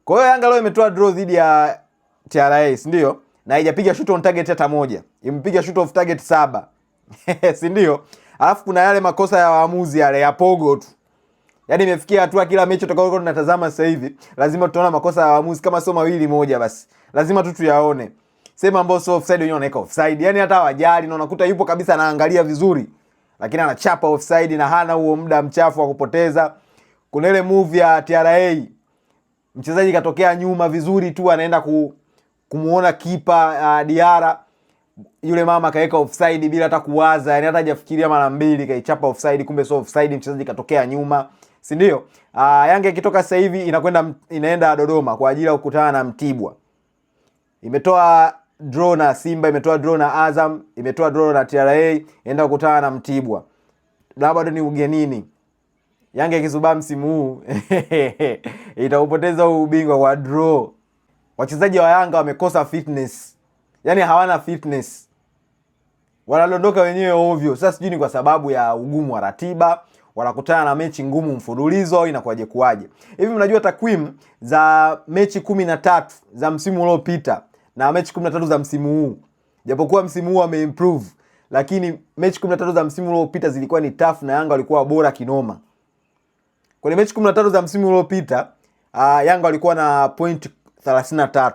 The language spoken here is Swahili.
Kwa hiyo Yanga leo imetoa draw dhidi ya TRA, si ndio? Na haijapiga shoot on target hata moja. Imepiga shoot off target 7. Si ndio? Alafu kuna yale makosa ya waamuzi yale ya pogo tu. Yaani imefikia hatua kila mechi tutakayokuwa tunatazama sasa hivi lazima tutaona makosa ya waamuzi, kama sio mawili moja basi. Lazima tu tuyaone. Sema ambao sio offside wenyewe wanaweka offside. Yaani hata hawajali na unakuta yupo kabisa anaangalia vizuri, lakini anachapa offside na hana huo muda mchafu wa kupoteza. Kuna ile move ya TRA, mchezaji katokea nyuma vizuri tu, anaenda kumuona kipa Diara, yule mama kaweka offside bila hata kuwaza, yani hata hajafikiria mara mbili, kaichapa offside, kumbe sio offside, mchezaji katokea nyuma, si ndio? Yanga ikitoka sasa hivi inaenda Dodoma kwa ajili ya kukutana na Mtibwa. Imetoa draw na Simba, imetoa draw na Azam, imetoa draw na TRA, inaenda kukutana na Mtibwa. Na bado ni ugenini. Yanga ikisubaa msimu huu itaupoteza ubingwa kwa draw. Wachezaji wa Yanga wamekosa fitness. Yaani hawana fitness. Wanadondoka wenyewe ovyo. Sasa sijui ni kwa sababu ya ugumu wa ratiba, wanakutana na mechi ngumu mfululizo, inakuwaje kuaje. Hivi mnajua takwimu za mechi 13 za msimu uliopita na mechi 13 za msimu huu? Japokuwa msimu huu wameimprove, lakini mechi 13 za msimu uliopita zilikuwa ni tough na Yanga walikuwa bora kinoma. Kwenye mechi 13 za msimu uliopita, Yanga walikuwa na point 33.